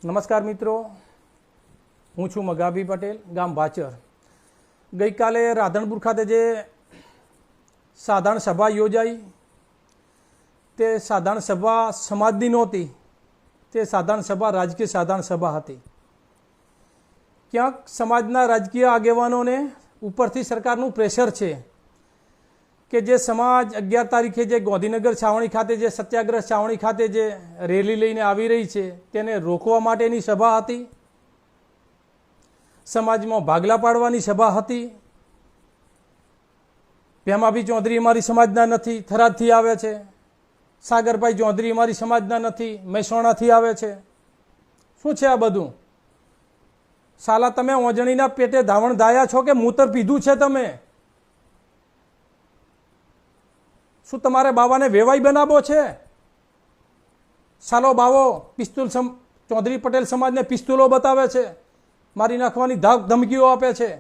નમસ્કાર મિત્રો, હું છું મગાભી પટેલ, ગામ ભાચર. ગઈકાલે રાધનપુર ખાતે જે સાધારણ સભા યોજાઈ તે સાધારણ સભા સમાજની નહોતી, તે સાધારણ સભા રાજકીય સાધારણ સભા હતી. ક્યાંક સમાજના રાજકીય આગેવાનોને ઉપરથી સરકારનું પ્રેશર છે કે જે સમાજ 11 તારીખે જે ગાંધીનગર છાવણી ખાતે જે સત્યાગ્રહ છાવણી ખાતે જે રેલી લઈને આવી રહી છે તેને રોકવા માટેની સભા હતી, સમાજમાં ભાગલા પાડવાની સભા હતી. ભેમાભી ચૌધરી અમારી સમાજના નથી, થરાદથી આવે છે. સાગરભાઈ ચૌધરી અમારી સમાજના નથી, મહેસાણાથી આવે છે. શું છે આ બધું? સાલા તમે ઓજણીના પેટે ધાવણ ધાયા છો કે મૂતર પીધું છે તમે? શું તમારે બાવાને વેવાઈ બનાવો છે? સાલો બાવો પિસ્તુલ ચૌધરી પટેલ સમાજને પિસ્તુલો બતાવે છે, મારી નાખવાની ધમકીઓ આપે છે.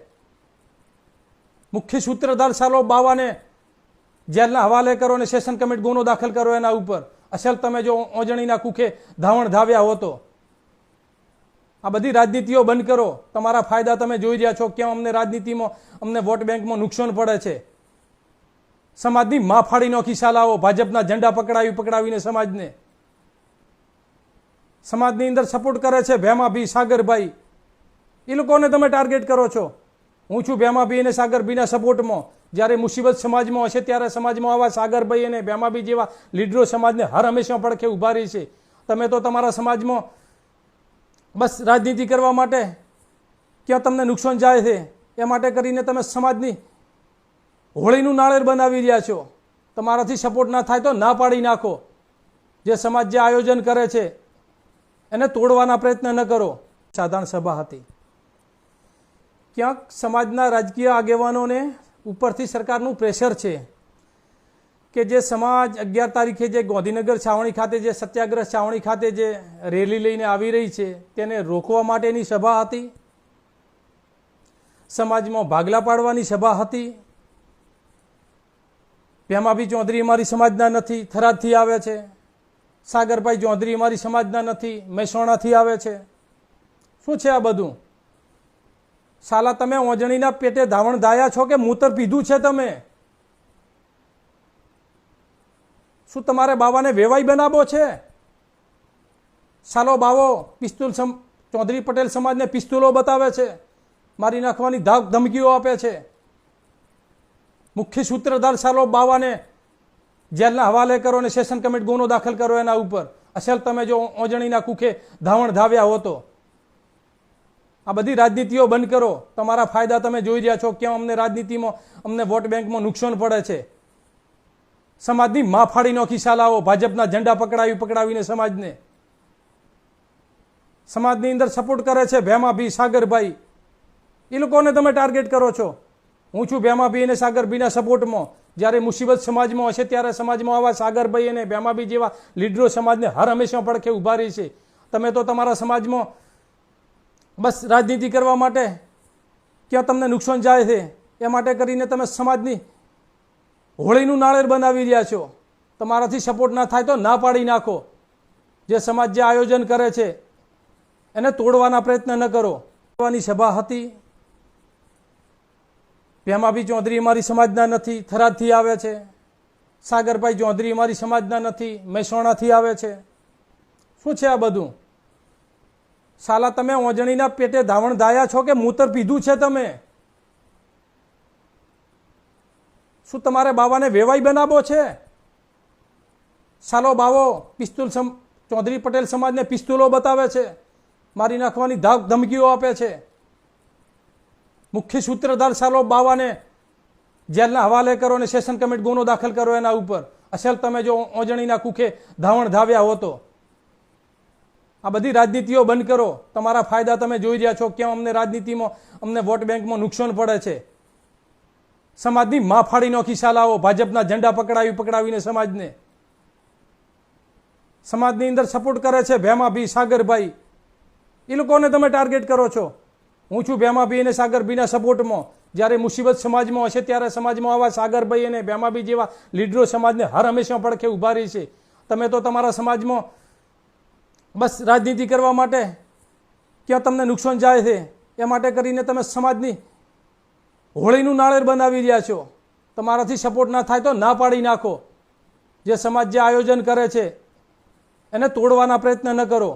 મુખ્ય સૂત્રધાર સાલો બાવાને જેલના હવાલે કરો અને સેશન કમિટ ગુનો દાખલ કરો એના ઉપર. અસલ તમે જો ઓજણીના કુખે ધાવણ ધાવ્યા હો તો આ બધી રાજનીતિઓ બંધ કરો. તમારા ફાયદા તમે જોઈ રહ્યા છો. કેમ અમને રાજનીતિમાં, અમને વોટ બેંકમાં નુકસાન પડે છે. સમાજની માં ફાડી નોખી સાલાઓ, ભાજપના ઝંડા પકડાવીને સમાજની અંદર સપોર્ટ કરે છે ભેમાભી, સાગરભાઈ, એ લોકોને તમે ટાર્ગેટ કરો છો. હું છું ભેમાભી અને સાગરભાઈના સપોર્ટમાં. જ્યારે મુસીબત સમાજમાં હશે ત્યારે સમાજમાં આવા સાગરભાઈ અને ભેમાભી જેવા લીડરો સમાજને હર હંમેશા પડખે ઊભા રહી છે. તમે તો તમારા સમાજમાં બસ રાજનીતિ કરવા માટે ક્યાં તમને નુકસાન જાય છે એ માટે કરીને તમે સમાજની હોળીનું નાળેર બનાવી રહ્યા છો. તમારાથી સપોર્ટ ના થાય તો ના પાડી નાખો. જે સમાજ જે આયોજન કરે છે એને તોડવાના પ્રયત્ન ન કરો. સાધારણ સભા હતી. ક્યાંક સમાજના રાજકીય આગેવાનોને ઉપરથી સરકારનું પ્રેશર છે કે જે સમાજ 11 તારીખે જે ગાંધીનગર છાવણી ખાતે જે સત્યાગ્રહ છાવણી ખાતે જે રેલી લઈને આવી રહી છે તેને રોકવા માટેની સભા હતી, સમાજમાં ભાગલા પાડવાની સભા હતી. ભેમાભી ચૌધરી અમારી સમાજના નથી, થરાદથી આવે છે. સાગરભાઈ ચૌધરી અમારી સમાજના નથી, મહેસાણાથી આવે છે. શું છે આ બધું? સાલા તમે ઓજણીના પેટે ધાવણ ધાયા છો કે મૂતર પીધું છે તમે? શું તમારે બાવાને વેવાઈ બનાવો છે? સાલો બાવો પિસ્તુલ ચૌધરી પટેલ સમાજને પિસ્તુલો બતાવે છે, મારી નાખવાની ધમકીઓ આપે છે. મુખ્ય સૂત્રધાર સાલો બાવાને જેલના હવાલે કરો અને સેશન કમિટ ગુનો દાખલ કરો એના ઉપર. અસલ તમે જો ઓજણીના કુખે ધાવણ ધાવ્યા હો તો આ બધી રાજનીતિઓ બંધ કરો. તમારા ફાયદા તમે જોઈ રહ્યા છો. કેમ અમને રાજનીતિમાં, અમને વોટ બેંકમાં નુકસાન પડે છે. સમાજની માં ફાડી નોખી સાલાઓ, ભાજપના ઝંડા પકડાવીને સમાજની અંદર સપોર્ટ કરે છે ભેમાભી, સાગરભાઈ, એ લોકોને તમે ટાર્ગેટ કરો છો. હું છું ભેમાભી અને સાગરભાઈના સપોર્ટમાં. જ્યારે મુસીબત સમાજમાં હશે ત્યારે સમાજમાં આવા સાગરભાઈ અને ભેમાભી જેવા લીડરો સમાજને હર હંમેશા પડખે ઊભા રહી છે. તમે તો તમારા સમાજમાં બસ રાજનીતિ કરવા માટે ક્યાં તમને નુકસાન જાય છે એ માટે કરીને તમે સમાજની હોળીનું નાળેર બનાવી રહ્યા છો. તમારાથી સપોર્ટ ના થાય તો ના પાડી નાખો. જે સમાજ જે આયોજન કરે છે એને તોડવાના પ્રયત્ન ન કરો. સભા હતી. ભેમાભી ચૌધરી અમારી સમાજના નથી, થરાદથી આવે છે. સાગરભાઈ ચૌધરી અમારી સમાજના નથી, મહેસાણાથી આવે છે. શું છે આ બધું? સાલા તમે ઓજણીના પેટે ધાવણ ધાયા છો કે મૂતર પીધું છે તમે? શું તમારે બાવાને વેવાઈ બનાવો છે? સાલો બાવો પિસ્તુલ ચૌધરી પટેલ સમાજને પિસ્તુલો બતાવે છે, મારી નાખવાની ધમકીઓ આપે છે. મુખ્ય સૂત્રધાર સાલો બાવાને જેલના હવાલે કરો અને સેશન કમિટ ગુનો દાખલ કરો એના ઉપર. અસલ તમે જો ઓજણીના કુખે ધાવણ ધાવ્યા હો તો આ બધી રાજનીતિઓ બંધ કરો. તમારા ફાયદા તમે જોઈ રહ્યા છો. કેમ અમને રાજનીતિમાં, અમને વોટ બેંકમાં નુકસાન પડે છે. સમાજની માં ફાડી નોખી સાલાઓ, ભાજપના ઝંડા પકડાવીને સમાજની અંદર સપોર્ટ કરે છે ભેમાભી, સાગરભાઈ, એ લોકોને તમે ટાર્ગેટ કરો છો. હું છું ભેમાભી અને સાગરભાઈના સપોર્ટમાં. જ્યારે મુસીબત સમાજમાં હશે ત્યારે સમાજમાં આવા સાગરભાઈ અને ભેમાભી જેવા લીડરો સમાજને હર હંમેશા પડખે ઊભા રહી છે. તમે તો તમારા સમાજમાં બસ રાજનીતિ કરવા માટે ક્યાં તમને નુકસાન જાય છે એ માટે કરીને તમે સમાજની હોળીનું નાળેર બનાવી રહ્યા છો. તમારાથી સપોર્ટ ના થાય તો ના પાડી નાખો. જે સમાજ જે આયોજન કરે છે એને તોડવાના પ્રયત્ન ન કરો.